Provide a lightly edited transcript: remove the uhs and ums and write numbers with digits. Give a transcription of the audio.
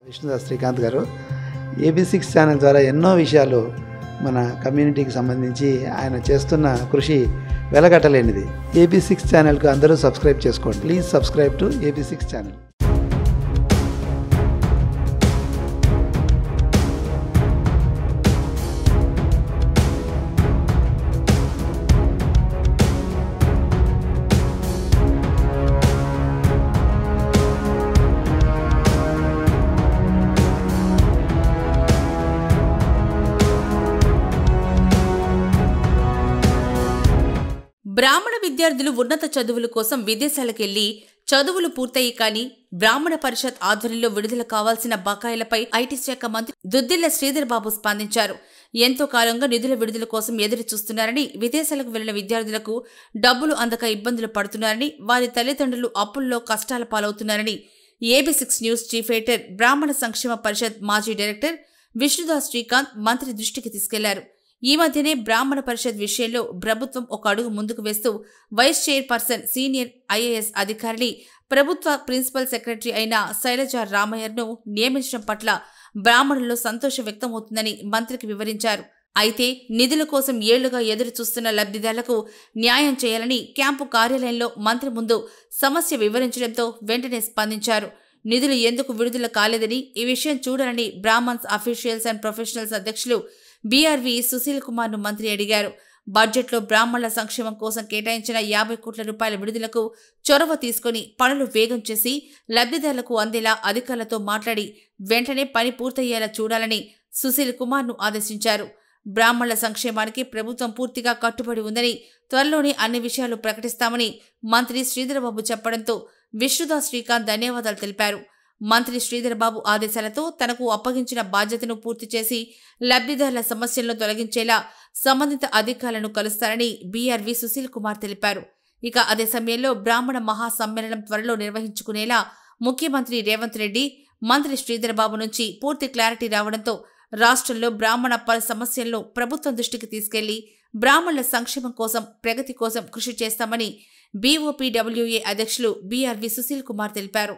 విష్ణుదాస్ శ్రీకాంత్ గారు ఏబీ6 ఛానల్ ద్వారా ఎన్నో విషయాలు మన కమ్యూనిటీకి సంబంధించి ఆయన చేస్తున్న కృషి వెలగట్టలేనిది. ఏబీ6 ఛానల్కు అందరూ సబ్స్క్రైబ్ చేసుకోండి. ప్లీజ్ సబ్స్క్రైబ్ టు ఏబీ6 ఛానల్. బ్రాహ్మణ విద్యార్థులు ఉన్నత చదువుల కోసం విదేశాలకెళ్లి చదువులు పూర్తయి కానీ బ్రాహ్మణ పరిషత్ ఆధ్వర్యంలో విడుదల కావాల్సిన బకాయిలపై ఐటీ శాఖ మంత్రి దుద్దిళ్ల శ్రీధర్ బాబు స్పందించారు. ఎంతో కాలంగా నిధుల విడుదల కోసం ఎదురు చూస్తున్నారని, విదేశాలకు వెళ్లిన విద్యార్థులకు డబ్బులు అందక ఇబ్బందులు పడుతున్నారని, వారి తల్లిదండ్రులు అప్పుల్లో కష్టాల పాలవుతున్నారని ఏబీ6 న్యూస్ చీఫ్ ఎడిటర్, బ్రాహ్మణ సంక్షేమ పరిషత్ మాజీ డైరెక్టర్ విష్ణుదాస్ శ్రీకాంత్ మంత్రి దృష్టికి తీసుకెళ్లారు. ఈ మధ్యనే బ్రాహ్మణ పరిషత్ విషయంలో ప్రభుత్వం ఒక అడుగు ముందుకు వేస్తూ వైస్ చైర్పర్సన్, సీనియర్ ఐఏఎస్ అధికారిని, ప్రభుత్వ ప్రిన్సిపల్ సెక్రటరీ అయిన శైలజ రామయ్యను నియమించడం పట్ల బ్రాహ్మణుల్లో సంతోషం వ్యక్తమవుతుందని మంత్రికి వివరించారు. అయితే నిధుల కోసం ఏళ్లుగా ఎదురు చూస్తున్న లబ్ధిదారులకు న్యాయం చేయాలని క్యాంపు కార్యాలయంలో మంత్రి ముందు సమస్య వివరించడంతో వెంటనే స్పందించారు. నిధులు ఎందుకు విడుదల కాలేదని, ఈ విషయం చూడాలని బ్రాహ్మణ్స్ అఫీషియల్స్ అండ్ ప్రొఫెషనల్స్ అధ్యక్షులు బీఆర్వీ సుశీల్ కుమార్ ను మంత్రి అడిగారు. బడ్జెట్లో బ్రాహ్మణుల సంక్షేమం కోసం కేటాయించిన 50 కోట్ల రూపాయల విడుదలకు చొరవ తీసుకుని పనులు వేగం చేసి లబ్ధిదారులకు అందేలా అధికారులతో మాట్లాడి వెంటనే పని పూర్తయ్యేలా చూడాలని సుశీల్ కుమార్ ను ఆదేశించారు. బ్రాహ్మణుల సంక్షేమానికి ప్రభుత్వం పూర్తిగా కట్టుబడి ఉందని, త్వరలోనే అన్ని విషయాలు ప్రకటిస్తామని మంత్రి శ్రీధర్బాబు చెప్పడంతో విష్ణుదాస్ శ్రీకాంత్ ధన్యవాదాలు తెలిపారు. మంత్రి శ్రీధర్బాబు ఆదేశాలతో తనకు అప్పగించిన బాధ్యతను పూర్తి చేసి లబ్ధిదారుల సమస్యలను తొలగించేలా సంబంధిత అధికారులను కలుస్తారని బీఆర్వీ సుశీల్ కుమార్ తెలిపారు. ఇక అదే సమయంలో బ్రాహ్మణ మహాసమ్మేళనం త్వరలో నిర్వహించుకునేలా ముఖ్యమంత్రి రేవంత్ రెడ్డి, మంత్రి శ్రీధర్బాబు నుంచి పూర్తి క్లారిటీ రావడంతో రాష్ట్రంలో బ్రాహ్మణ సమస్యలను ప్రభుత్వం దృష్టికి తీసుకెళ్లి బ్రాహ్మణుల సంక్షేమం కోసం, ప్రగతి కోసం కృషి చేస్తామని బీఓపీడబ్ల్యూఏ అధ్యక్షులు బీఆర్వీ సుశీల్ కుమార్ తెలిపారు.